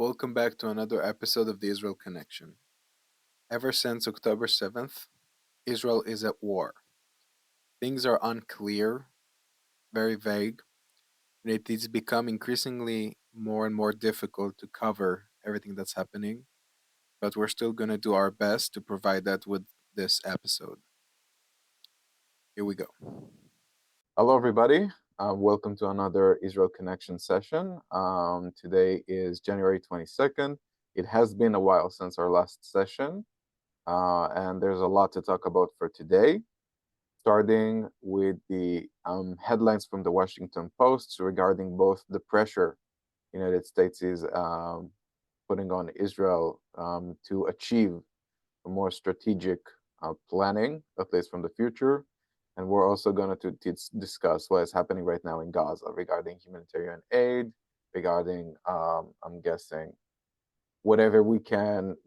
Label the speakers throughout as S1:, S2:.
S1: Welcome back to another episode of the Israel Connection. Ever since October 7th, Israel is at war. Things are unclear, very vague, and it is become increasingly more and more difficult to cover everything that's happening, but we're still going to do our best to provide that with this episode. Here we go.
S2: Hello, everybody. Welcome to another Israel Connection session. Today is January 22nd. It has been a while since our last session, and there's a lot to talk about for today, starting with the headlines from the Washington Post regarding both the pressure the United States is putting on Israel to achieve a more strategic planning, at least from the future. And we're also going to discuss what is happening right now in Gaza regarding humanitarian aid, regarding, I'm guessing, whatever we can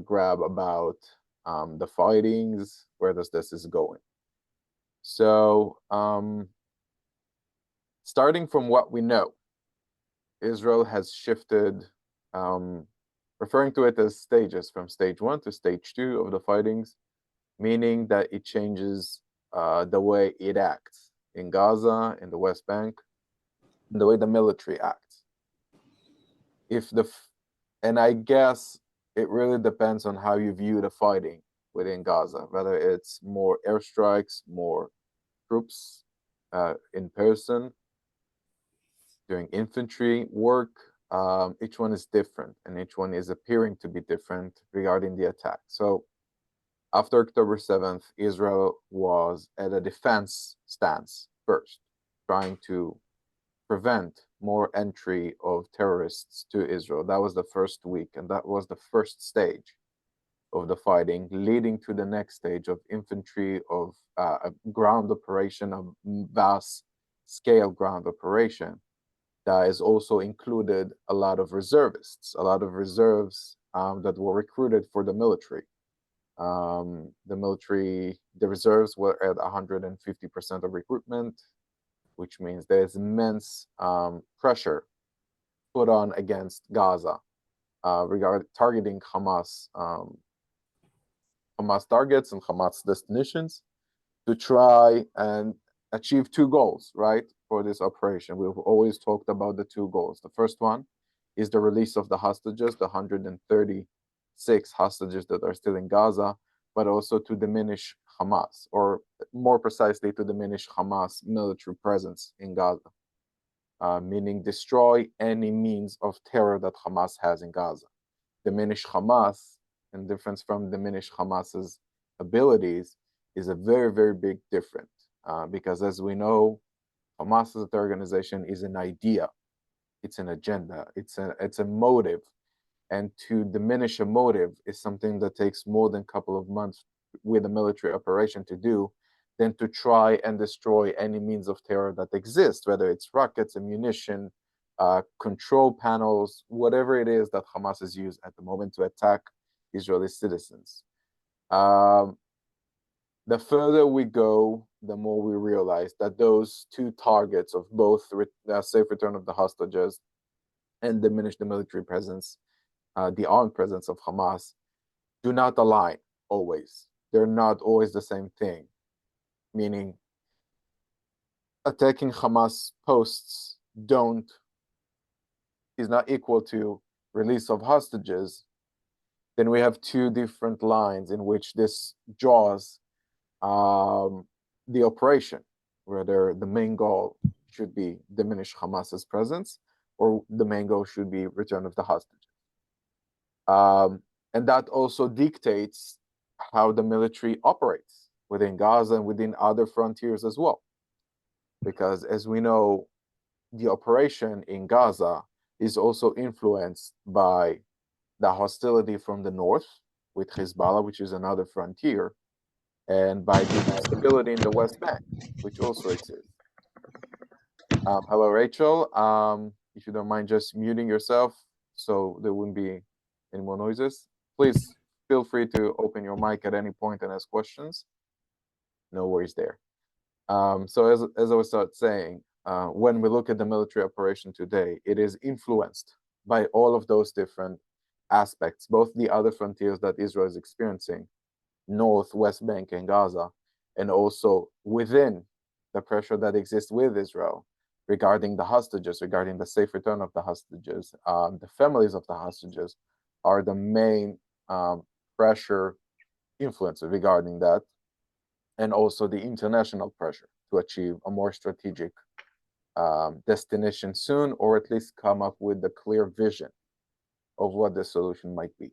S2: grab about the fightings, where this is going. So, starting from what we know, Israel has shifted, referring to it as stages, from stage 1 to stage 2 of the fightings, meaning that it changes the way it acts in Gaza, in the West Bank, and the way the military acts. And I guess it really depends on how you view the fighting within Gaza, whether it's more airstrikes, more troops in person, doing infantry work. Each one is different, and each one is appearing to be different regarding the attack. So after October 7th, Israel was at a defense stance first, trying to prevent more entry of terrorists to Israel. That was the first week, and that was the first stage of the fighting, leading to the next stage of infantry, of a ground operation, a vast scale ground operation that is also included a lot of reservists, a lot of reserves that were recruited for the military. The reserves were at 150% of recruitment, which means there's immense pressure put on against Gaza regarding targeting Hamas targets and Hamas destinations to try and achieve two goals, right, for this operation. We've always talked about the two goals. The first one is the release of the hostages, the 136 hostages that are still in Gaza, but also to diminish Hamas, or more precisely, to diminish Hamas military presence in Gaza, meaning destroy any means of terror that Hamas has in Gaza. Diminish Hamas, in difference from diminish Hamas's abilities, is a very, very big difference. Because as we know, Hamas as an organization is an idea, it's an agenda, it's a motive. And to diminish a motive is something that takes more than a couple of months with a military operation to do, than to try and destroy any means of terror that exists, whether it's rockets, ammunition, control panels, whatever it is that Hamas has used at the moment to attack Israeli citizens. The further we go, the more we realize that those two targets of both safe return of the hostages and diminish the military presence, the armed presence of Hamas, do not align always. They're not always the same thing. Meaning, attacking Hamas posts is not equal to release of hostages. Then we have two different lines in which this draws the operation, whether the main goal should be diminish Hamas's presence, or the main goal should be return of the hostages. And that also dictates how the military operates within Gaza and within other frontiers as well. Because as we know, the operation in Gaza is also influenced by the hostility from the north with Hezbollah, which is another frontier, and by the instability in the West Bank, which also exists. Hello, Rachel. If you don't mind just muting yourself so there wouldn't be any more noises. Please feel free to open your mic at any point and ask questions. No worries there. So as I was saying, when we look at the military operation today, it is influenced by all of those different aspects, both the other frontiers that Israel is experiencing, North, West Bank, and Gaza, and also within the pressure that exists with Israel regarding the hostages, regarding the safe return of the hostages, the families of the hostages are the main pressure influences regarding that, and also the international pressure to achieve a more strategic destination soon, or at least come up with a clear vision of what the solution might be.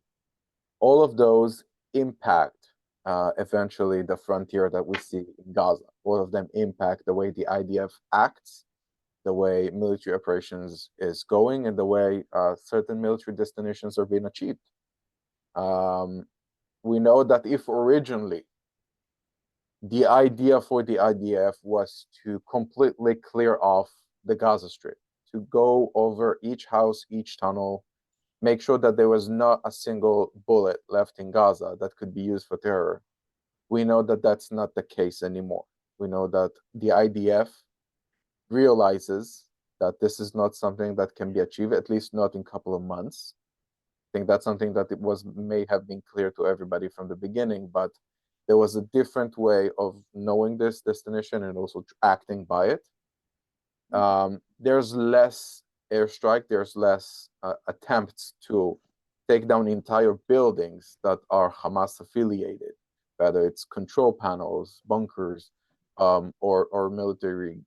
S2: All of those impact eventually the frontier that we see in Gaza. All of them impact the way the IDF acts, the way military operations is going, and the way certain military destinations are being achieved. We know that if originally the idea for the IDF was to completely clear off the Gaza Strip, to go over each house, each tunnel, make sure that there was not a single bullet left in Gaza that could be used for terror. We know that that's not the case anymore. We know that the IDF realizes that this is not something that can be achieved, at least not in a couple of months. I think that's something that it was may have been clear to everybody from the beginning, but there was a different way of knowing this destination and also acting by it. There's less airstrike, there's less attempts to take down entire buildings that are Hamas affiliated, whether it's control panels, bunkers, or military,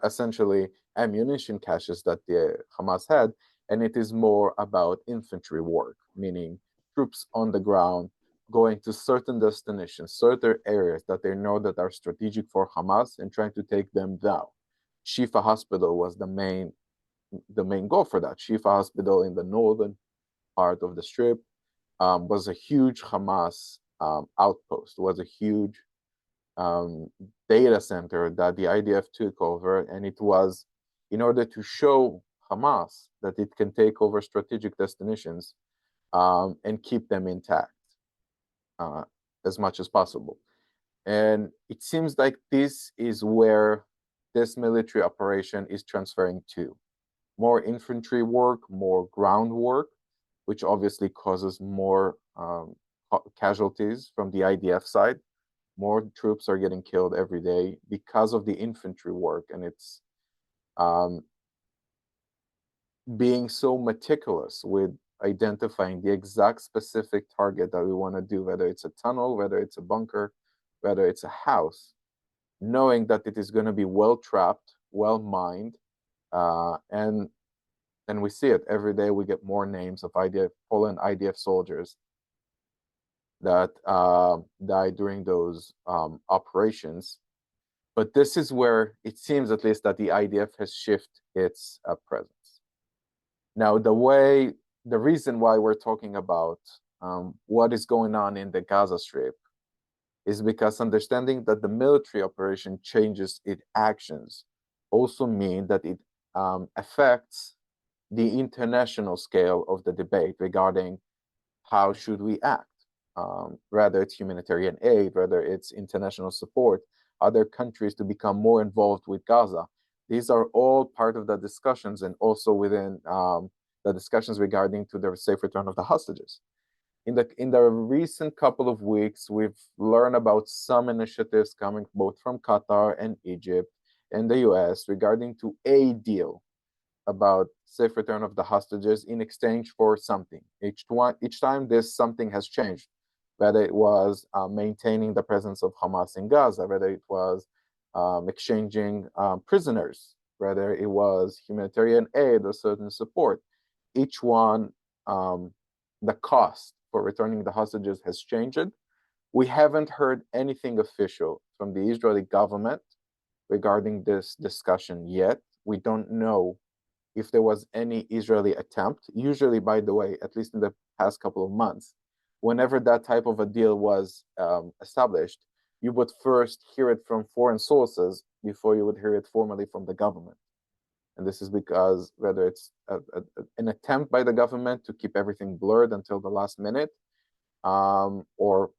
S2: essentially ammunition caches that the Hamas had. And it is more about infantry work, meaning troops on the ground going to certain destinations, certain areas that they know that are strategic for Hamas, and trying to take them down. Shifa Hospital was the main goal for that. Shifa Hospital in the northern part of the strip was a huge Hamas outpost, was a huge um, data center that the IDF took over, and it was in order to show Hamas that it can take over strategic destinations and keep them intact uh, as much as possible. And it seems like this is where this military operation is transferring to more infantry work, more ground work, which obviously causes more casualties from the IDF side. More troops are getting killed every day because of the infantry work, and it's um, being so meticulous with identifying the exact specific target that we want to do, whether it's a tunnel, whether it's a bunker, whether it's a house, knowing that it is going to be well trapped, well mined, and we see it every day. We get more names of IDF, Poland IDF soldiers that died during those operations. But this is where it seems, at least, that the IDF has shifted its presence. Now, the reason why we're talking about what is going on in the Gaza Strip is because understanding that the military operation changes its actions also mean that it affects the international scale of the debate regarding how should we act, whether it's humanitarian aid, whether it's international support, other countries to become more involved with Gaza. These are all part of the discussions, and also within the discussions regarding to the safe return of the hostages. In the recent couple of weeks, we've learned about some initiatives coming both from Qatar and Egypt and the US regarding to a deal about safe return of the hostages in exchange for something. Each time this something has changed, whether it was maintaining the presence of Hamas in Gaza, whether it was exchanging prisoners, whether it was humanitarian aid or certain support. Each one, the cost for returning the hostages has changed. We haven't heard anything official from the Israeli government regarding this discussion yet. We don't know if there was any Israeli attempt. Usually, by the way, at least in the past couple of months, whenever that type of a deal was established, you would first hear it from foreign sources before you would hear it formally from the government. And this is because whether it's an attempt by the government to keep everything blurred until the last minute, or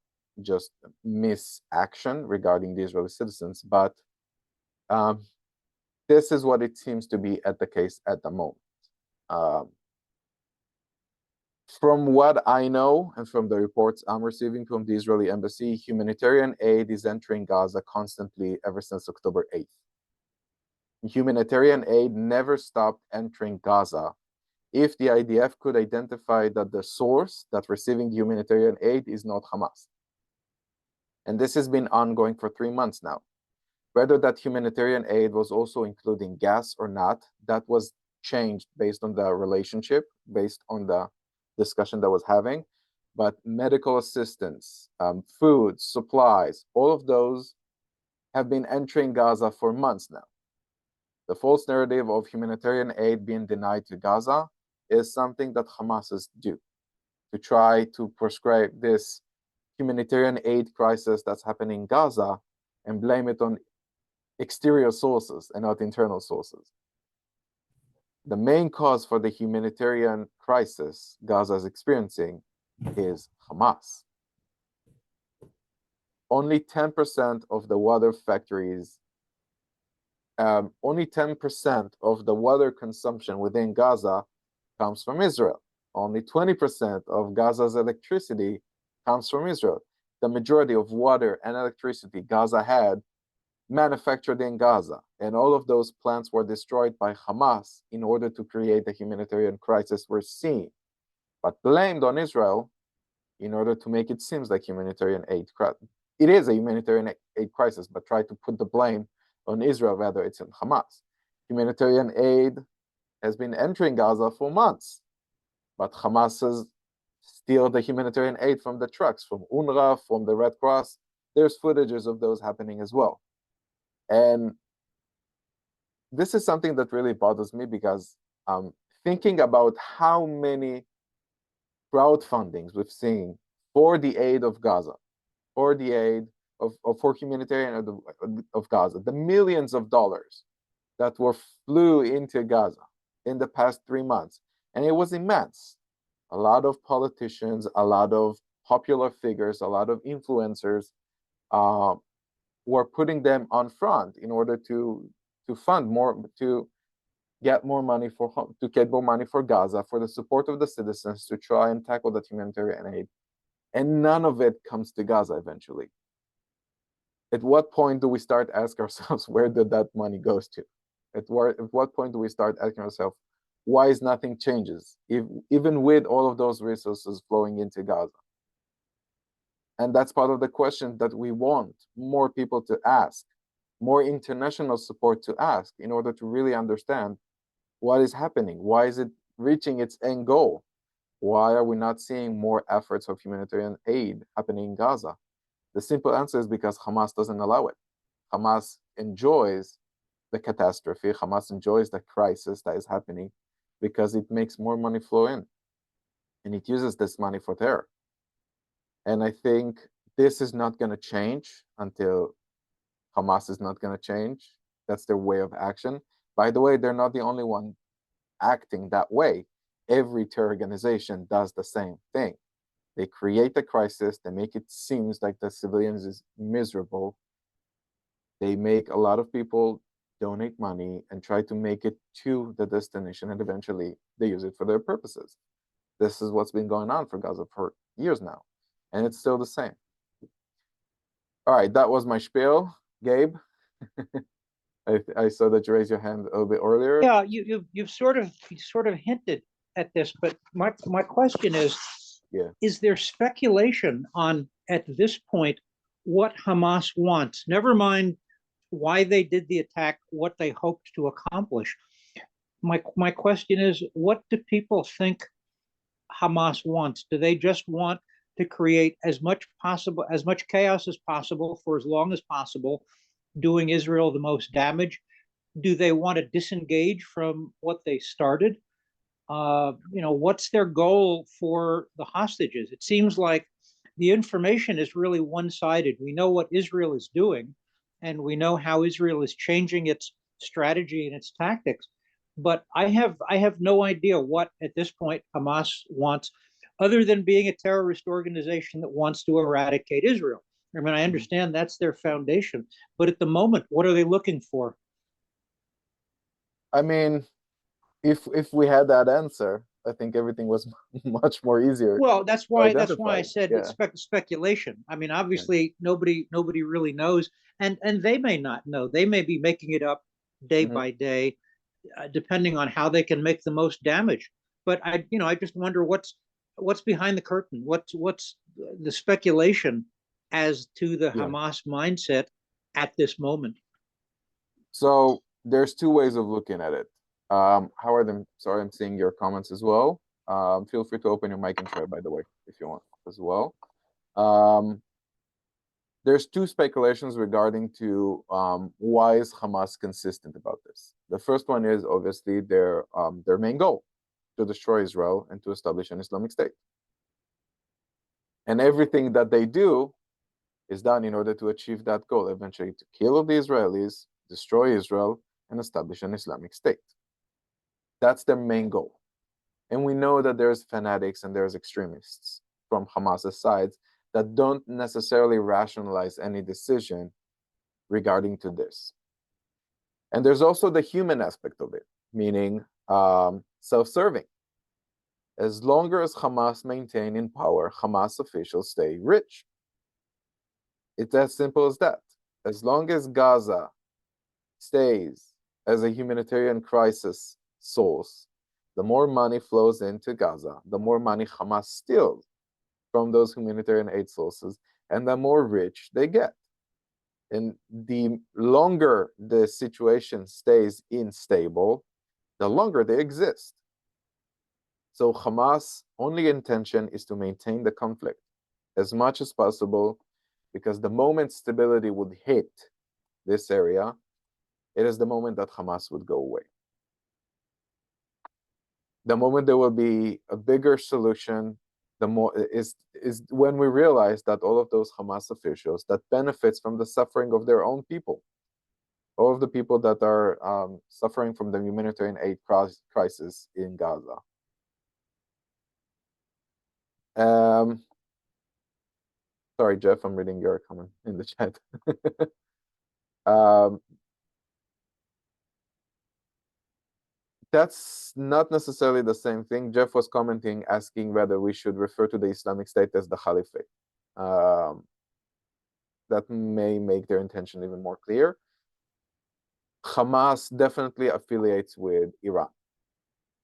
S2: just misaction regarding the Israeli citizens. But this is what it seems to be at the case at the moment. Um, from what I know and from the reports I'm receiving from the Israeli embassy, humanitarian aid is entering Gaza constantly ever since October 8th. Humanitarian aid never stopped entering Gaza if the IDF could identify that the source that's receiving humanitarian aid is not Hamas. And this has been ongoing for 3 months now. Whether that humanitarian aid was also including gas or not, that was changed based on the relationship, based on the discussion that was having. But medical assistance, food, supplies, all of those have been entering Gaza for months now. The false narrative of humanitarian aid being denied to Gaza is something that Hamas do to try to prescribe this humanitarian aid crisis that's happening in Gaza and blame it on exterior sources and not internal sources. The main cause for the humanitarian crisis Gaza is experiencing is Hamas. Only 10% of the water factories, only 10% of the water consumption within Gaza comes from Israel. Only 20% of Gaza's electricity comes from Israel. The majority of water and electricity Gaza had manufactured in Gaza, and all of those plants were destroyed by Hamas in order to create the humanitarian crisis we're seeing, but blamed on Israel in order to make it seem like humanitarian aid. It is a humanitarian aid crisis, but try to put the blame on Israel rather it's in Hamas. Humanitarian aid has been entering Gaza for months, but Hamas has steal the humanitarian aid from the trucks, from UNRWA, from the Red Cross. There's footages of those happening as well. And this is something that really bothers me because thinking about how many crowdfundings we've seen for the aid of Gaza, for the aid for humanitarian of Gaza, the millions of dollars that flew into Gaza in the past 3 months, and it was immense. A lot of politicians, a lot of popular figures, a lot of influencers were putting them on front in order to fund more, to get more money for Gaza, for the support of the citizens to try and tackle that humanitarian aid. And none of it comes to Gaza eventually. At what point do we start asking ourselves, where did that money goes to? At what point do we start asking ourselves, why is nothing changes, even with all of those resources flowing into Gaza? And that's part of the question that we want more people to ask, more international support to ask in order to really understand what is happening. Why is it reaching its end goal? Why are we not seeing more efforts of humanitarian aid happening in Gaza? The simple answer is because Hamas doesn't allow it. Hamas enjoys the catastrophe. Hamas enjoys the crisis that is happening because it makes more money flow in. And it uses this money for terror. And I think this is not going to change until Hamas is not going to change. That's their way of action. By the way, they're not the only one acting that way. Every terror organization does the same thing. They create the crisis. They make it seem like the civilians is miserable. They make a lot of people donate money and try to make it to the destination, and eventually they use it for their purposes. This is what's been going on for Gaza for years now, and it's still the same. All right, that was my spiel. Gabe, I saw that you raised your hand a little bit earlier.
S3: Yeah, you've sort of hinted at this, but my question is,
S2: Yeah.
S3: Is there speculation on at this point what Hamas wants? Never mind why they did the attack, what they hoped to accomplish. My question is, what do people think Hamas wants? Do they just want to create as much chaos as possible for as long as possible, doing Israel the most damage? Do they want to disengage from what they started? What's their goal for the hostages? It seems like the information is really one-sided. We know what Israel is doing, and we know how Israel is changing its strategy and its tactics. But I have no idea what at this point Hamas wants, other than being a terrorist organization that wants to eradicate Israel. I mean, I understand that's their foundation, but at the moment, what are they looking for?
S2: I mean, if we had that answer, I think everything was much more easier
S3: Well,
S2: to
S3: that's why
S2: identify.
S3: I said
S2: Yeah.
S3: speculation. I mean,
S2: Yeah.
S3: obviously nobody really knows, and they may not know. They may be making it up day
S2: Mhm.
S3: by day, depending on how they can make the most damage. But I just wonder what's behind the curtain. What's the speculation as to the
S2: Yeah.
S3: Hamas mindset at this moment?
S2: So there's two ways of looking at it. Howard, I'm sorry, I'm seeing your comments as well. Feel free to open your mic and share, by the way, if you want as well. Um, there's two speculations regarding to why is Hamas consistent about this. The first one is obviously their main goal, to destroy Israel and to establish an Islamic State. And everything that they do is done in order to achieve that goal, eventually to kill the Israelis, destroy Israel, and establish an Islamic State. That's their main goal. And we know that there's fanatics and there's extremists from Hamas's side that don't necessarily rationalize any decision regarding to this. And there's also the human aspect of it, meaning self-serving. As long as Hamas maintain in power, Hamas officials stay rich. It's as simple as that. As long as Gaza stays as a humanitarian crisis source, the more money flows into Gaza, the more money Hamas steals from those humanitarian aid sources, and the more rich they get. And the longer the situation stays unstable, the longer they exist. So Hamas' only intention is to maintain the conflict as much as possible, because the moment stability would hit this area, it is the moment that Hamas would go away. The moment there will be a bigger solution, the more is when we realize that all of those Hamas officials that benefits from the suffering of their own people, all of the people that are suffering from the humanitarian aid crisis in Gaza. Sorry, Jeff, I'm reading your comment in the chat. That's not necessarily the same thing. Jeff was commenting, asking whether we should refer to the Islamic State as the Caliphate. That may make their intention even more clear. Hamas definitely affiliates with Iran.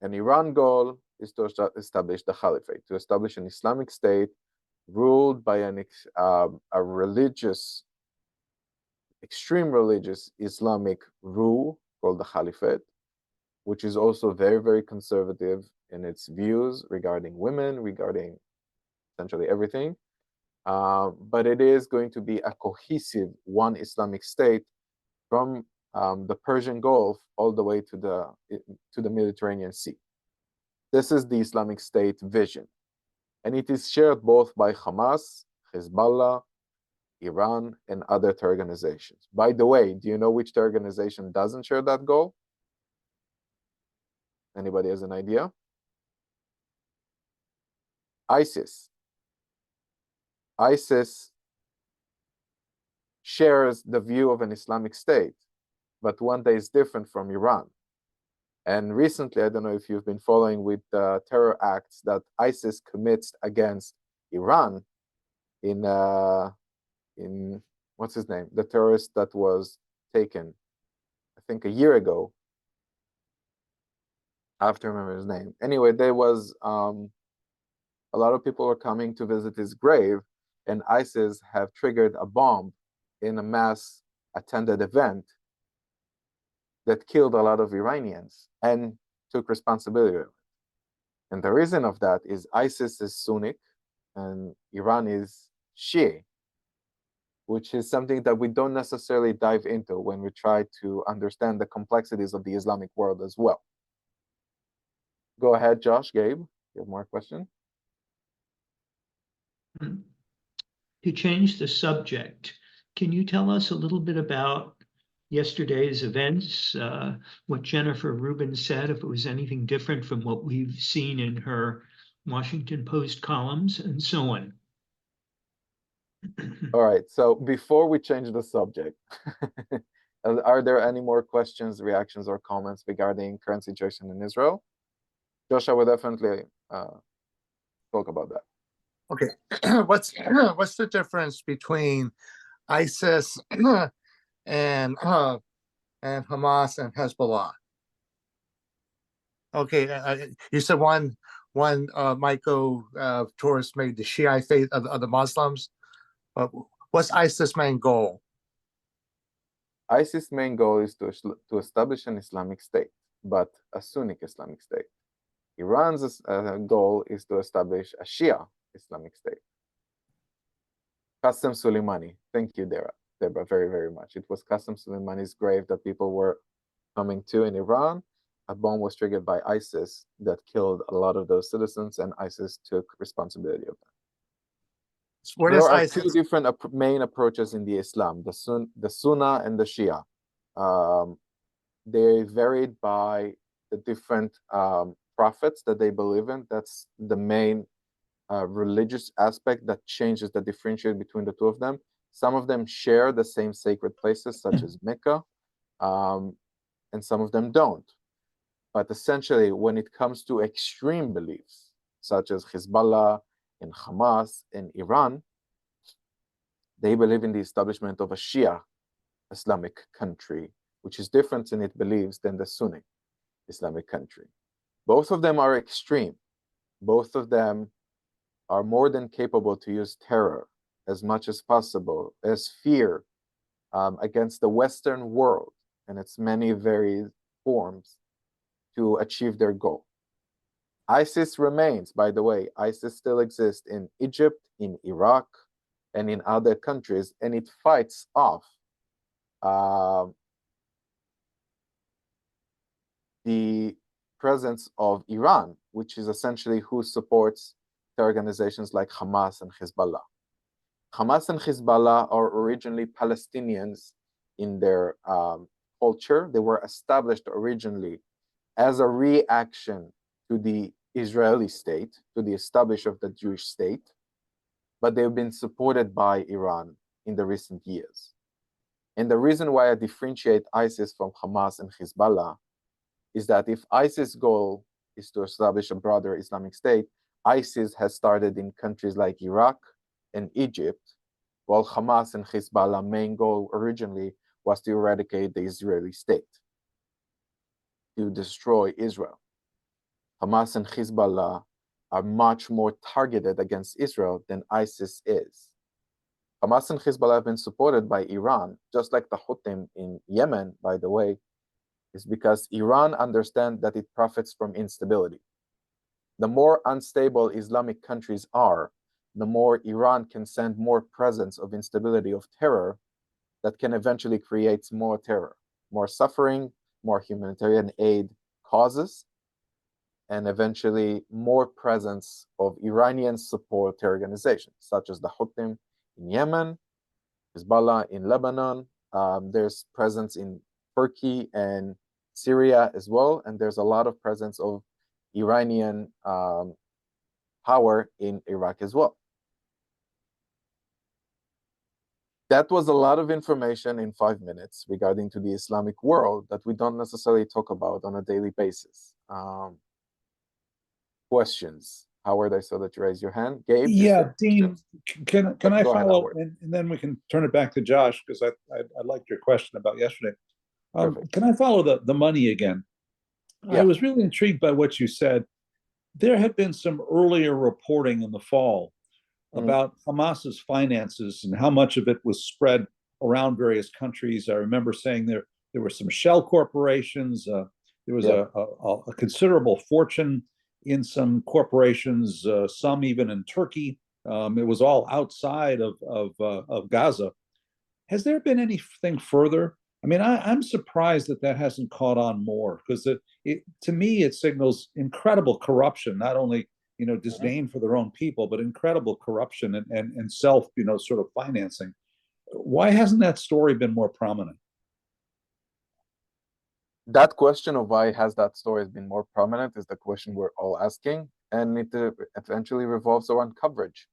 S2: And Iran's goal is to establish the Caliphate, to establish an Islamic State ruled by a religious, extreme religious Islamic rule called the Caliphate, which is also very, very conservative in its views regarding women, regarding essentially everything. But it is going to be a cohesive one Islamic State from the Persian Gulf all the way to the Mediterranean Sea. This is the Islamic State vision. And it is shared both by Hamas, Hezbollah, Iran, and other organizations. By the way, do you know which organization doesn't share that goal? Anybody has an idea? ISIS. ISIS shares the view of an Islamic State, but one that is different from Iran. And recently, I don't know if you've been following with the terror acts that ISIS commits against Iran in what's his name? The terrorist that was taken, I think, a year ago. I have to remember his name. Anyway, there was a lot of people were coming to visit his grave, and ISIS have triggered a bomb in a mass attended event that killed a lot of Iranians and took responsibility of it. And the reason of that is ISIS is Sunni and Iran is Shia, which is something that we don't necessarily dive into when we try to understand the complexities of the Islamic world as well. Go ahead, Josh, Gabe, you have more questions?
S4: To change the subject, can you tell us a little bit about yesterday's events, what Jennifer Rubin said, if it was anything different from what we've seen in her Washington Post columns, and so on?
S2: All right, so before we change the subject, Are there any more questions, reactions, or comments regarding current situation in Israel? Joshua will definitely talk about that.
S5: Okay, what's the difference between ISIS and Hamas and Hezbollah? Okay, you said one might go towards maybe the Shiite faith of the Muslims. What's ISIS' main goal?
S2: ISIS' main goal is to establish an Islamic State, but a Sunni Islamic State. Iran's goal is to establish a Shia Islamic State. Qasem Soleimani, thank you, Deborah, very, very much. It was Qasem Soleimani's grave that people were coming to in Iran. A bomb was triggered by ISIS that killed a lot of those citizens, and ISIS took responsibility of that. There are two different main approaches in the Islam, the Sunnah and the Shia. They varied by the different prophets that they believe in. That's the main religious aspect that changes the differentiate between the two of them. Some of them share the same sacred places, such as Mecca, and some of them don't. But essentially, when it comes to extreme beliefs, such as Hezbollah and Hamas in Iran, they believe in the establishment of a Shia Islamic country, which is different in its beliefs than the Sunni Islamic country. Both of them are extreme. Both of them are more than capable to use terror as much as possible, as fear against the Western world and its many varied forms to achieve their goal. ISIS remains, by the way, ISIS still exists in Egypt, in Iraq, and in other countries, and it fights off the presence of Iran, which is essentially who supports the organizations like Hamas and Hezbollah. Hamas and Hezbollah are originally Palestinians in their culture. They were established originally as a reaction to the Israeli state, to the establishment of the Jewish state, but they've been supported by Iran in the recent years. And the reason why I differentiate ISIS from Hamas and Hezbollah is that if ISIS' goal is to establish a broader Islamic State, ISIS has started in countries like Iraq and Egypt, while Hamas and Hezbollah's main goal originally was to eradicate the Israeli state, to destroy Israel. Hamas and Hezbollah are much more targeted against Israel than ISIS is. Hamas and Hezbollah have been supported by Iran, just like the Houthis in Yemen, by the way, is because Iran understands that it profits from instability. The more unstable Islamic countries are, the more Iran can send more presence of instability of terror that can eventually create more terror, more suffering, more humanitarian aid causes, and eventually more presence of Iranian support to organizations, such as the Houthis in Yemen, Hezbollah in Lebanon. There's presence in Turkey and Syria as well, and there's a lot of presence of Iranian power in Iraq as well. That was a lot of information in 5 minutes regarding to the Islamic world that we don't necessarily talk about on a daily basis. Questions? Howard, I saw that you raised your hand. Gabe?
S6: Yeah, Dean, can I
S2: Go ahead,
S6: follow,
S2: Howard.
S6: and then we can turn it back to Josh, because I liked your question about yesterday. Can I follow the money again?
S2: Yeah.
S6: I was really intrigued by what you said. There had been some earlier reporting in the fall about Hamas's finances and how much of it was spread around various countries. I remember saying there were some shell corporations. There was a considerable fortune in some corporations, some even in Turkey. It was all outside of Gaza. Has there been anything further? I mean, I'm surprised that hasn't caught on more, because to me it signals incredible corruption, not only disdain for their own people, but incredible corruption and self sort of financing. Why hasn't that story been more prominent?
S2: That question of why has that story been more prominent is the question we're all asking, and it eventually revolves around coverage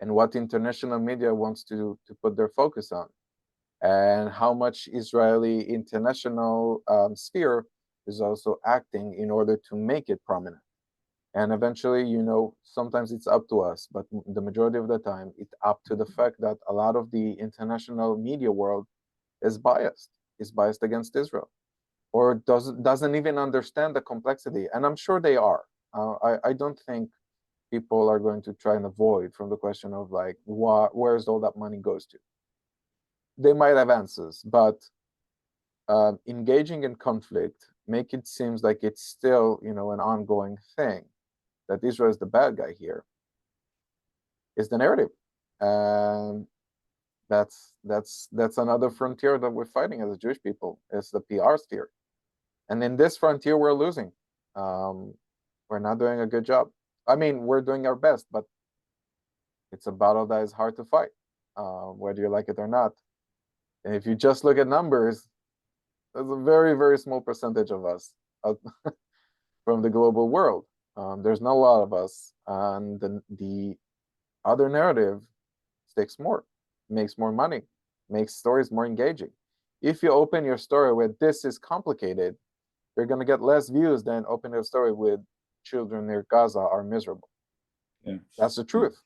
S2: and what international media wants to put their focus on. and how much Israeli international sphere is also acting in order to make it prominent. And eventually, you know, sometimes it's up to us, but the majority of the time, it's up to the fact that a lot of the international media world is biased against Israel, or doesn't even understand the complexity. And I'm sure they are. I don't think people are going to try and avoid from the question of like, where's all that money goes to. They might have answers, but engaging in conflict make it seems like it's still, you know, an ongoing thing, that Israel is the bad guy here, is the narrative. And that's another frontier that we're fighting as a Jewish people, is the PR sphere. And in this frontier, we're losing. We're not doing a good job. I mean, we're doing our best, but it's a battle that is hard to fight, whether you like it or not. And if you just look at numbers, there's a very, very small percentage of us from the global world. There's not a lot of us, and the other narrative sticks more, makes more money, makes stories more engaging. If you open your story with this is complicated, you're going to get less views than opening a story with children near Gaza are miserable.
S6: Yeah.
S2: That's the truth.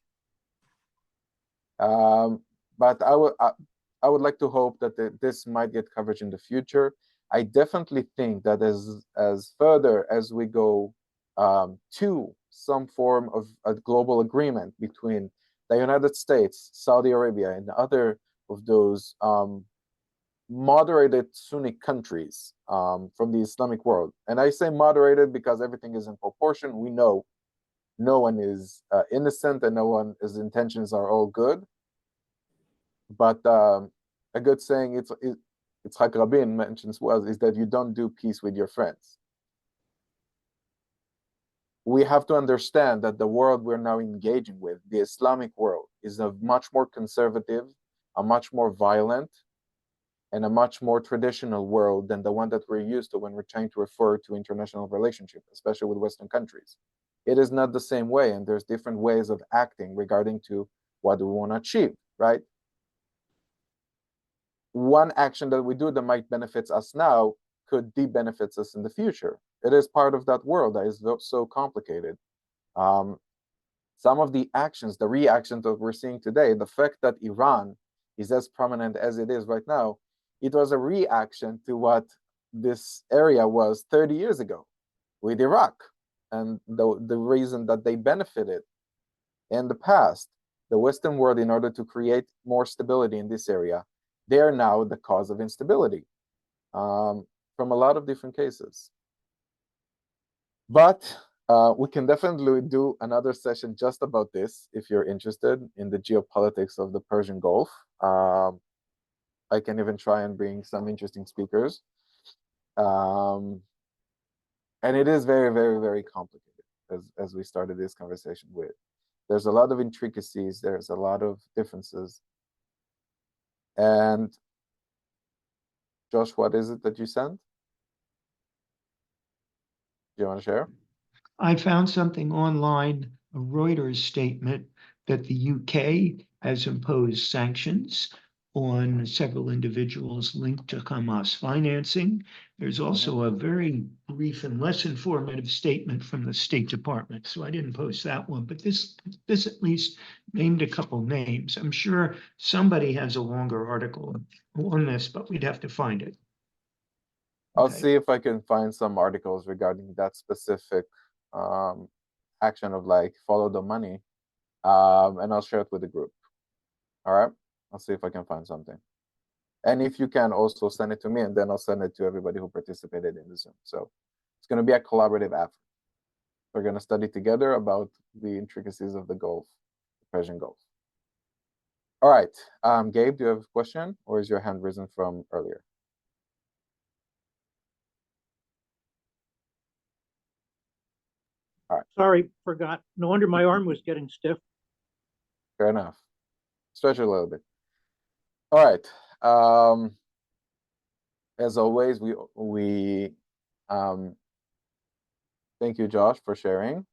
S2: But I would like to hope that this might get coverage in the future. I definitely think that as further as we go to some form of a global agreement between the United States, Saudi Arabia, and other of those moderated Sunni countries from the Islamic world. And I say moderated because everything is in proportion. We know no one is innocent and no one's intentions are all good. But a good saying, Yitzhak Rabin mentions was, is that you don't do peace with your friends. We have to understand that the world we're now engaging with, the Islamic world, is a much more conservative, a much more violent, and a much more traditional world than the one that we're used to when we're trying to refer to international relationships, especially with Western countries. It is not the same way, and there's different ways of acting regarding to what we want to achieve, right? One action that we do that might benefit us now could de-benefit us in the future. It is part of that world that is so complicated. Some of the actions, the reactions that we're seeing today, the fact that Iran is as prominent as it is right now, it was a reaction to what this area was 30 years ago with Iraq, and the reason that they benefited in the past, the Western world, in order to create more stability in this area, they are now the cause of instability from a lot of different cases. But we can definitely do another session just about this if you're interested in the geopolitics of the Persian Gulf. I can even try and bring some interesting speakers. And it is very, very, very complicated, as we started this conversation with. There's a lot of intricacies, there's a lot of differences. And Josh, what is it that you sent? Do you want to share?
S4: I found something online, a Reuters statement that the UK has imposed sanctions on several individuals linked to Hamas financing. There's also a very brief and less informative statement from the State Department. So I didn't post that one, but this at least named a couple names. I'm sure somebody has a longer article on this, but we'd have to find it.
S2: I'll
S4: Okay.
S2: see if I can find some articles regarding that specific action of like follow the money, and I'll share it with the group. All right, I'll see if I can find something. And if you can also send it to me, and then I'll send it to everybody who participated in the Zoom. So it's going to be a collaborative effort. We're going to study together about the intricacies of the Gulf, the Persian Gulf. All right, Gabe, do you have a question, or is your hand risen from earlier? All right.
S3: Sorry, forgot. No wonder my arm was getting stiff.
S2: Fair enough. Stretch it a little bit. All right. As always, we thank you, Josh, for sharing.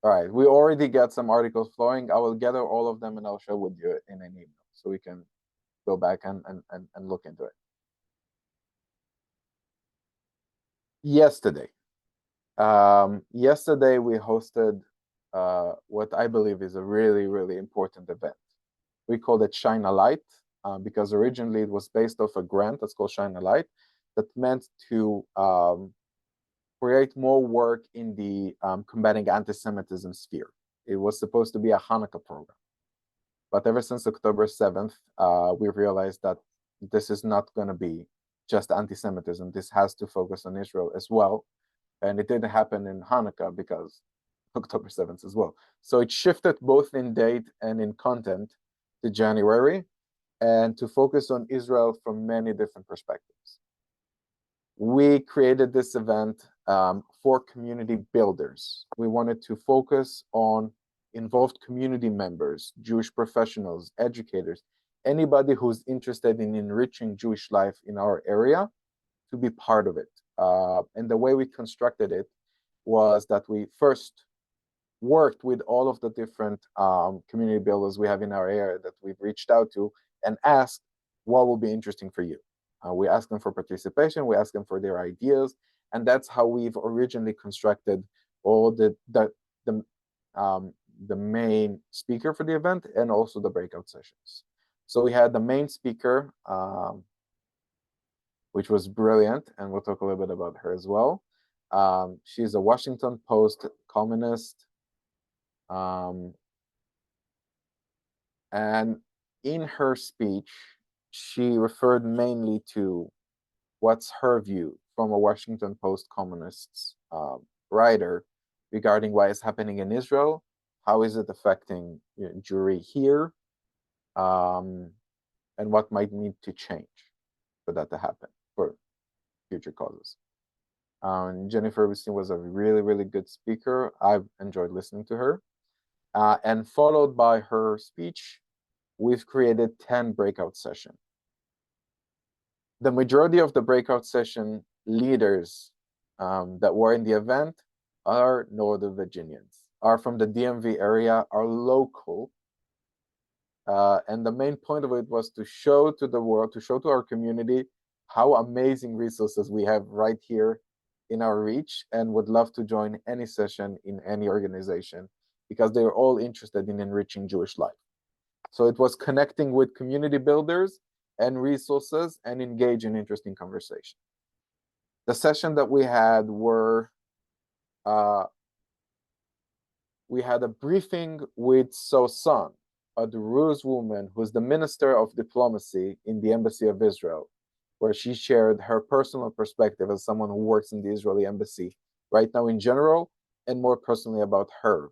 S2: All right, we already got some articles flowing. I will gather all of them and I'll share with you in an email so we can go back and look into it. Yesterday we hosted what I believe is a really, really important event. We called it Shine a Light because originally it was based off a grant that's called Shine a Light that meant to create more work in the combating anti-Semitism sphere. It was supposed to be a Hanukkah program. But ever since October 7th, we realized that this is not going to be just anti-Semitism. This has to focus on Israel as well. And it didn't happen in Hanukkah because October 7th as well. So it shifted both in date and in content to January and to focus on Israel from many different perspectives. We created this event for community builders. We wanted to focus on involved community members, Jewish professionals, educators, anybody who's interested in enriching Jewish life in our area to be part of it. And the way we constructed it was that we first worked with all of the different community builders we have in our area that we've reached out to and asked what will be interesting for you. We asked them for participation, we asked them for their ideas, and that's how we've originally constructed all the main speaker for the event and also the breakout sessions. So we had the main speaker, which was brilliant, and we'll talk a little bit about her as well. She's a Washington Post columnist, and in her speech, she referred mainly to what's her view from a Washington Post columnist's writer regarding what is happening in Israel, how is it affecting Jewry here, and what might need to change for that to happen for future causes. Jennifer Epstein was a really, really good speaker. I've enjoyed listening to her. And followed by her speech, we've created 10 breakout sessions. The majority of the breakout session leaders that were in the event are Northern Virginians, are from the DMV area, are local. And the main point of it was to show to the world, to show to our community how amazing resources we have right here in our reach, and would love to join any session in any organization because they're all interested in enriching Jewish life. So it was connecting with community builders and resources and engage in interesting conversation. The session that we had were, we had a briefing with Sosan, a Druze woman who's the Minister of Diplomacy in the Embassy of Israel, where she shared her personal perspective as someone who works in the Israeli embassy right now in general, and more personally about her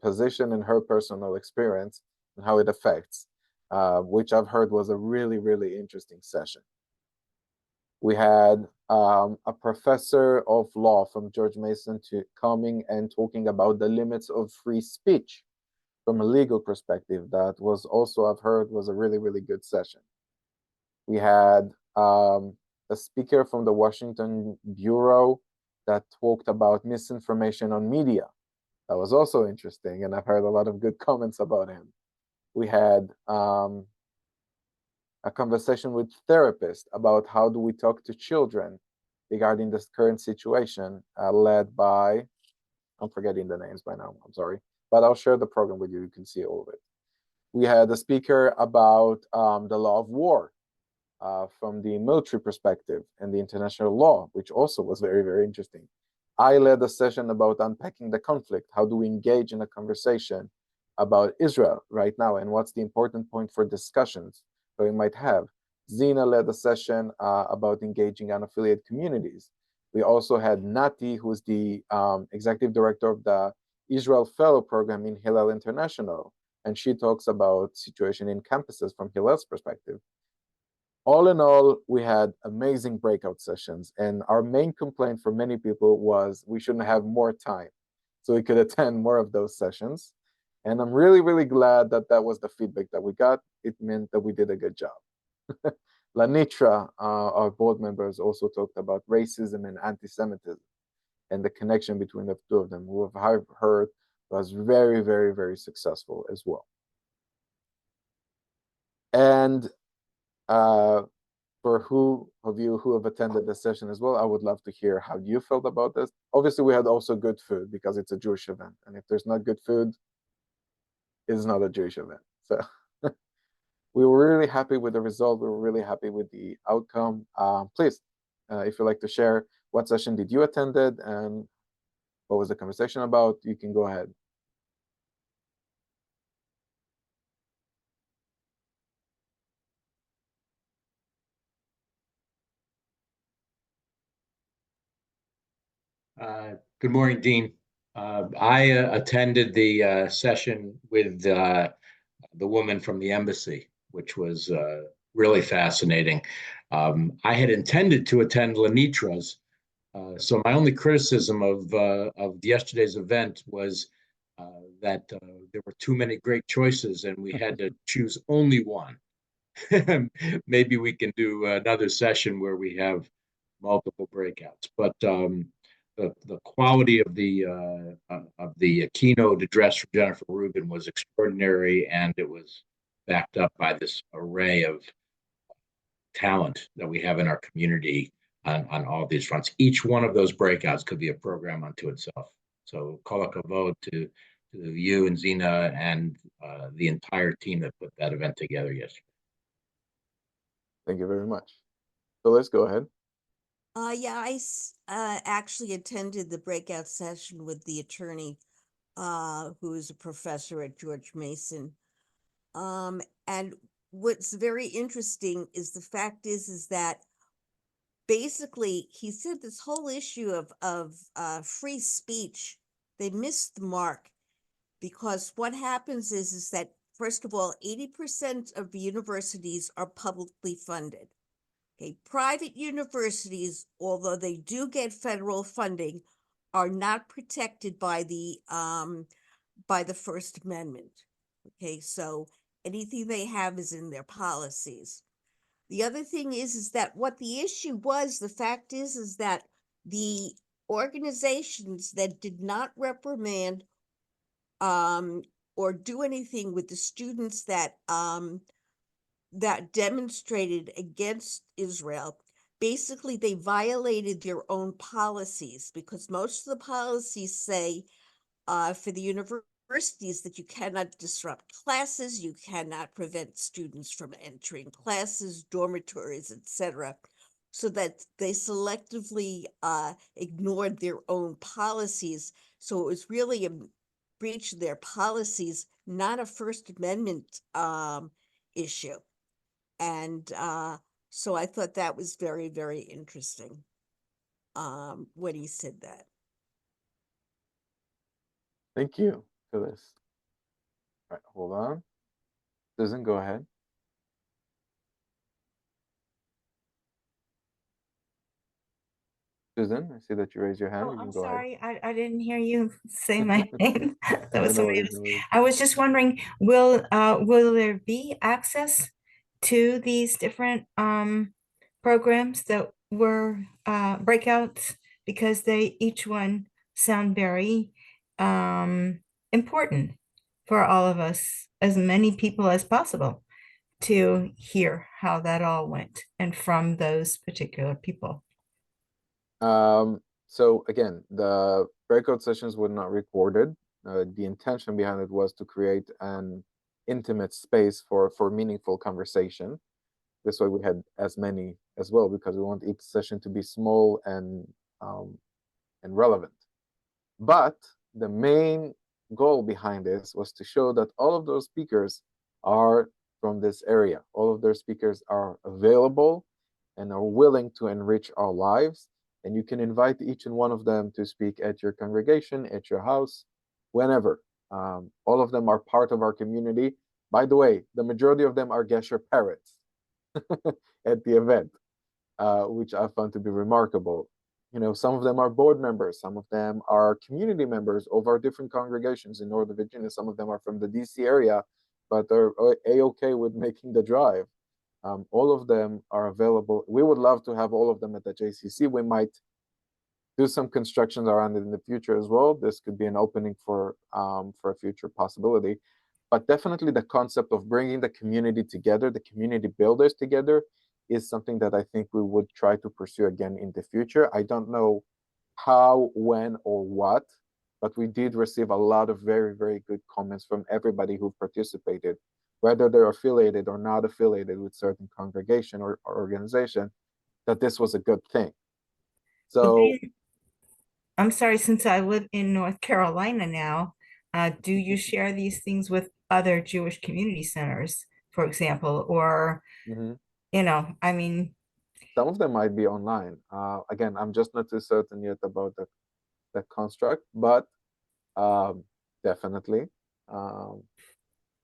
S2: position and her personal experience and how it affects, which I've heard was a really, really interesting session. We had a professor of law from George Mason coming and talking about the limits of free speech from a legal perspective. That was also, I've heard, was a really, really good session. We had a speaker from the Washington Bureau that talked about misinformation on media. That was also interesting, and I've heard a lot of good comments about him. We had a conversation with therapists about how do we talk to children regarding this current situation, led by, I'm forgetting the names by now, I'm sorry, but I'll share the program with you, you can see all of it. We had a speaker about the law of war from the military perspective and the international law, which also was very, very interesting. I led a session about unpacking the conflict. How do we engage in a conversation about Israel right now, and what's the important point for discussions that we might have? Zina led a session about engaging unaffiliated communities. We also had Nati, who's the executive director of the Israel Fellow Program in Hillel International, and she talks about situation in campuses from Hillel's perspective. All in all, we had amazing breakout sessions, and our main complaint for many people was we shouldn't have more time so we could attend more of those sessions. And I'm really, really glad that that was the feedback that we got. It meant that we did a good job. Lanitra, our board members, also talked about racism and anti-Semitism and the connection between the two of them, who I've heard was very, very, very successful as well. And for who of you who have attended this session as well, I would love to hear how you felt about this. Obviously, we had also good food because it's a Jewish event. And if there's not good food, it's not a Jewish event. So we were really happy with the result. We were really happy with the outcome. Please, if you'd like to share what session did you attended and what was the conversation about, you can go ahead.
S7: Good morning, Dean. I attended the session with the woman from the embassy, which was really fascinating. I had intended to attend Lenitra's, so my only criticism of yesterday's event was that there were too many great choices and we had to choose only one. Maybe we can do another session where we have multiple breakouts, but the quality of the keynote address from Jennifer Rubin was extraordinary, and it was backed up by this array of talent that we have in our community on all these fronts. Each one of those breakouts could be a program unto itself. So kol hakavod to you and Zena and the entire team that put that event together yesterday.
S2: Thank you very much. So let's go ahead.
S8: Yeah, I actually attended the breakout session with the attorney, who is a professor at George Mason. And what's very interesting is the fact is that basically he said this whole issue of free speech, they missed the mark, because what happens is that, first of all, 80% of the universities are publicly funded. Okay, private universities, although they do get federal funding, are not protected by the First Amendment. Okay, so anything they have is in their policies. The other thing is that what the issue was, the fact is that the organizations that did not reprimand or do anything with the students that demonstrated against Israel, basically they violated their own policies, because most of the policies say for the universities that you cannot disrupt classes, you cannot prevent students from entering classes, dormitories, etc. So that they selectively ignored their own policies. So it was really a breach of their policies, not a First Amendment issue. And so I thought that was very, very interesting when he said that.
S2: Thank you for this. All right, hold on. Susan, go ahead. Susan, I see that you raised your hand.
S9: Oh,
S2: You can
S9: I'm
S2: go ahead.
S9: sorry. I didn't hear you say my name. That was
S2: No
S9: somebody
S2: worries,
S9: else.
S2: no worries.
S9: I was just wondering, will there be access to these different programs that were breakouts? Because they each one sound very important for all of us, as many people as possible, to hear how that all went and from those particular people.
S2: So again, the breakout sessions were not recorded. The intention behind it was to create an intimate space for meaningful conversation. This way we had as many as well, because we want each session to be small and relevant. But the main goal behind this was to show that all of those speakers are from this area. All of their speakers are available and are willing to enrich our lives. And you can invite each and one of them to speak at your congregation, at your house, whenever. All of them are part of our community. By the way, the majority of them are Gesher parrots at the event, which I found to be remarkable. You know, some of them are board members, some of them are community members of our different congregations in Northern Virginia. Some of them are from the DC area, but they're a-okay with making the drive. All of them are available. We would love to have all of them at the JCC. We might do some constructions around it in the future as well. This could be an opening for a future possibility. But definitely the concept of bringing the community together, the community builders together, is something that I think we would try to pursue again in the future. I don't know how, when, or what, but we did receive a lot of very, very good comments from everybody who participated, whether they're affiliated or not affiliated with certain congregation or organization, that this was a good thing.
S9: Well,
S2: So
S9: I'm sorry, since I live in North Carolina now, do you share these things with other Jewish community centers, for example, or,
S2: mhm,
S9: I mean,
S2: some of them might be online. Again, I'm just not too certain yet about the construct, but definitely. Um,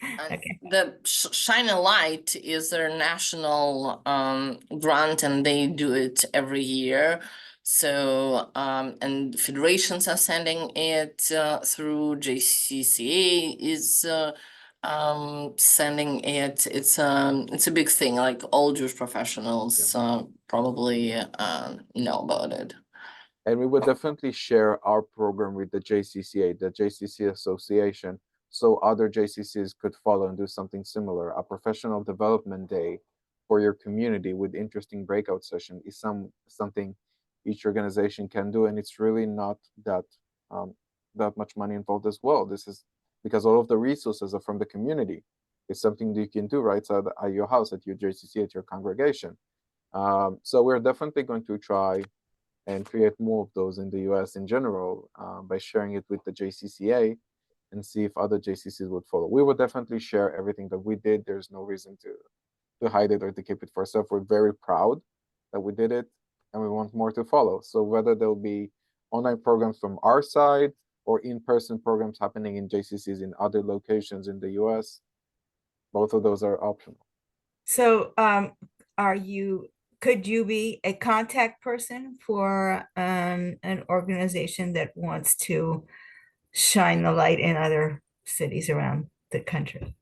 S10: And
S9: okay.
S10: the Shine a Light is their national grant, and they do it every year. So, and federations are sending it through. JCCA is sending it. It's a big thing. Like all Jewish professionals probably know about it.
S2: And we would definitely share our program with the JCCA, the JCC Association, so other JCCs could follow and do something similar. A professional development day for your community with interesting breakout session is something each organization can do, and it's really not that that much money involved as well. This is because all of the resources are from the community. It's something that you can do right at your house, at your JCC, at your congregation. So we're definitely going to try and create more of those in the US in general by sharing it with the JCCA and see if other JCCs would follow. We would definitely share everything that we did. There's no reason to hide it or to keep it for ourselves. We're very proud that we did it, and we want more to follow. So whether there'll be online programs from our side or in-person programs happening in JCCs in other locations in the US, both of those are optional.
S9: So, could you be a contact person for an organization that wants to shine the light in other cities around the country?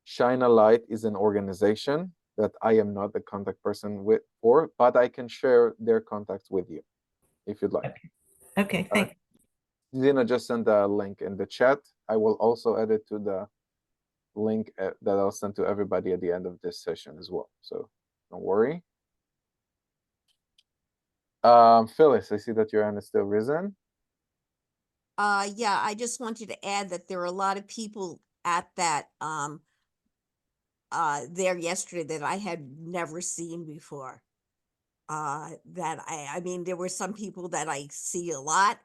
S2: Shine a Light is an organization that I am not the contact person for, but I can share their contacts with you if you'd like.
S9: Okay, thank you.
S2: Dina just sent a link in the chat. I will also add it to the link that I'll send to everybody at the end of this session as well. So don't worry. Phyllis, I see that your hand is still risen.
S8: Yeah, I just wanted to add that there are a lot of people at that there yesterday that I had never seen before. That I mean, there were some people that I see a lot,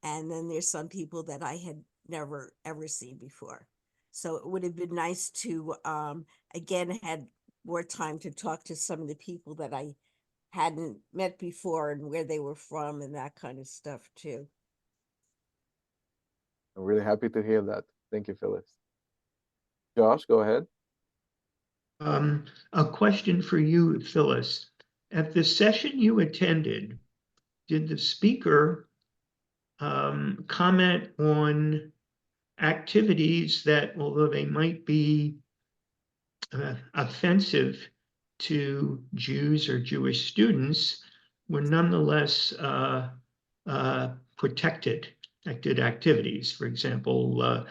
S8: and then there's some people that I had never ever seen before. So it would have been nice to again had more time to talk to some of the people that I hadn't met before and where they were from and that kind of stuff too.
S2: I'm really happy to hear that. Thank you, Phyllis. Josh, go ahead.
S4: A question for you, Phyllis. At the session you attended, did the speaker comment on activities that, although they might be offensive to Jews or Jewish students, were nonetheless protected activities? For example,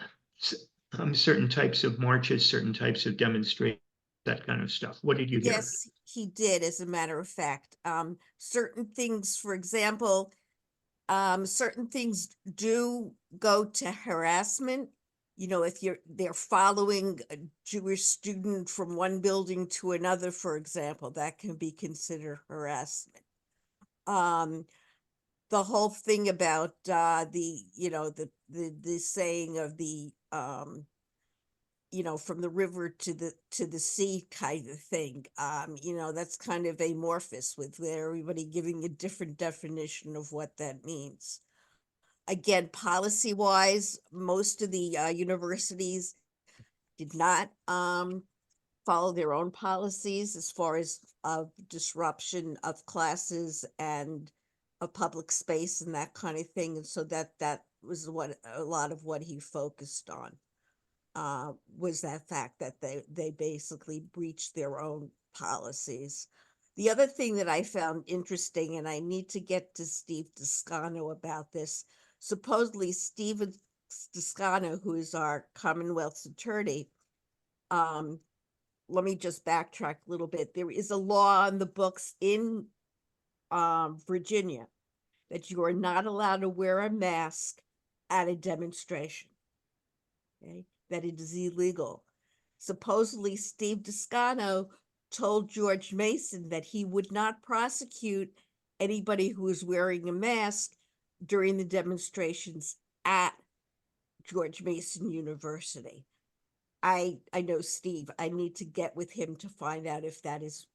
S4: certain types of marches, certain types of demonstrations, that kind of stuff. What did you hear?
S8: Yes, he did, as a matter of fact. Certain things, for example, certain things do go to harassment. You know, if they're following a Jewish student from one building to another, for example, that can be considered harassment. The whole thing about the saying of the from the river to the sea kind of thing. That's kind of amorphous with everybody giving a different definition of what that means. Again, policy wise, most of the universities did not follow their own policies as far as disruption of classes and a public space and that kind of thing. And so that was what a lot of what he focused on. Was that fact that they basically breached their own policies. The other thing that I found interesting, and I need to get to Steve Toscano about this, supposedly Steve Descano, who is our Commonwealth's attorney, let me just backtrack a little bit. There is a law on the books in Virginia that you are not allowed to wear a mask at a demonstration. Okay? That it is illegal. Supposedly, Steve Descano told George Mason that he would not prosecute anybody who was wearing a mask during the demonstrations at George Mason University. I know Steve. I need to get with him to find out if that is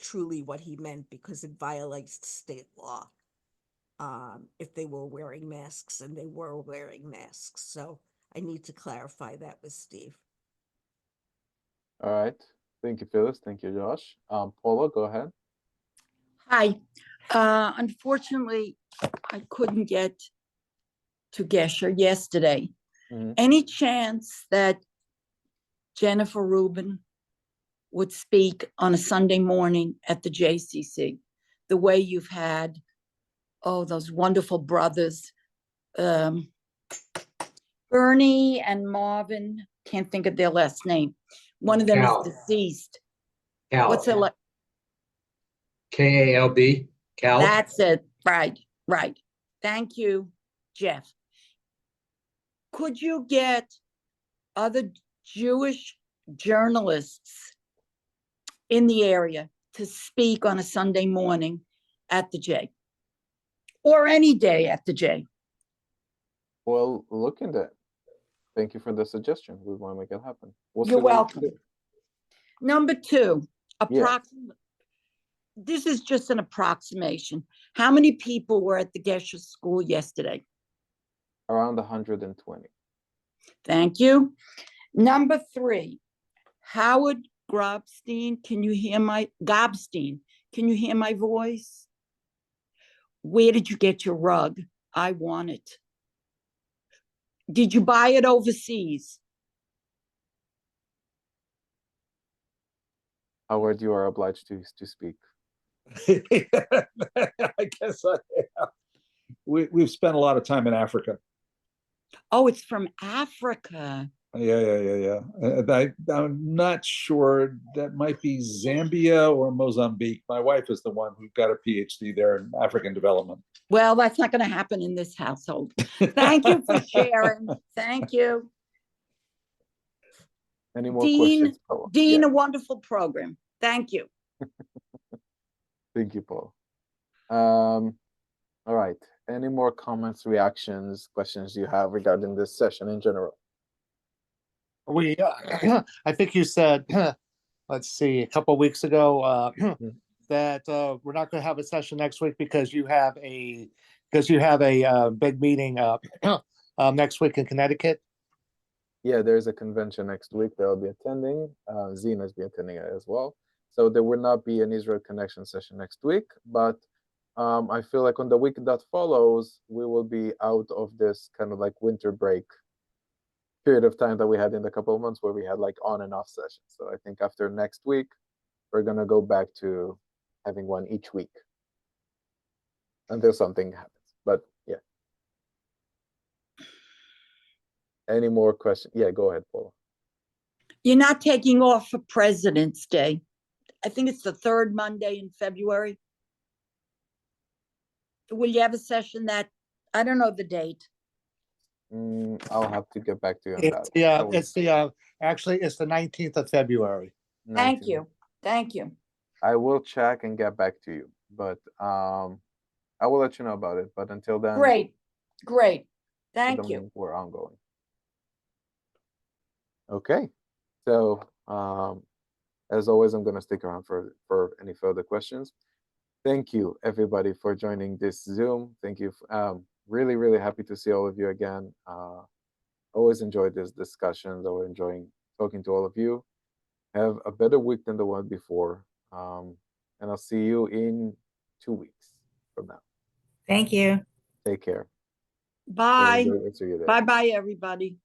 S8: truly what he meant, because it violates state law. If they were wearing masks, and they were wearing masks. So I need to clarify that with Steve.
S2: All right. Thank you, Phyllis. Thank you, Josh. Paula, go ahead.
S11: Hi. Unfortunately, I couldn't get to Gesher yesterday. Any chance that Jennifer Rubin would speak on a Sunday morning at the JCC, the way you've had, those wonderful brothers, Bernie and Marvin, can't think of their last name. One of them
S7: Cal.
S11: is deceased.
S7: Cal.
S11: What's it like?
S7: KALB. Cal.
S11: That's it. Right. Thank you, Jeff. Could you get other Jewish journalists in the area to speak on a Sunday morning at the J, or any day at the J?
S2: Well, look into it. Thank you for the suggestion. We want to make it happen.
S11: You're welcome. Number two, this is just an approximation. How many people were at the Gesher school yesterday?
S2: Around 120.
S11: Thank you. Number three, Howard Grobstein, can you hear my voice? Where did you get your rug? I want it. Did you buy it overseas?
S2: Howard, you are obliged to speak.
S6: I guess I have. We've spent a lot of time in Africa.
S11: Oh, it's from Africa.
S6: Yeah. I'm not sure. That might be Zambia or Mozambique. My wife is the one who got a PhD there in African development.
S11: Well, that's not going to happen in this household. Thank you for sharing. Thank you.
S2: Any more questions, Paul?
S11: Dean, yeah. A wonderful program. Thank you.
S2: Thank you, Paul. All right. Any more comments, reactions, questions you have regarding this session in general?
S5: I think you said, let's see, a couple of weeks ago that we're not going to have a session next week because you have a big meeting next week in Connecticut.
S2: Yeah, there's a convention next week that I'll be attending. Zina's be attending it as well. So there will not be an Israel Connection session next week, but I feel like on the week that follows, we will be out of this kind of like winter break period of time that we had in a couple of months where we had like on and off sessions. So I think after next week, we're going to go back to having one each week until something happens. But yeah. Any more questions? Yeah, go ahead, Paula.
S11: You're not taking off for President's Day. I think it's the third Monday in February. Will you have a session that, I don't know the date.
S2: I'll have to get back to you on that.
S5: Yeah, it's the 19th of February.
S2: 19th.
S11: Thank you.
S2: I will check and get back to you, but I will let you know about it. But until then,
S11: great. Thank you.
S2: We're ongoing. Okay, so as always, I'm going to stick around for any further questions. Thank you, everybody, for joining this Zoom. Thank you. Really, really happy to see all of you again. Always enjoyed these discussions. Always enjoying talking to all of you. Have a better week than the one before. And I'll see you in 2 weeks from now.
S9: Thank you.
S2: Take care.
S11: Bye.
S2: Bye, everybody.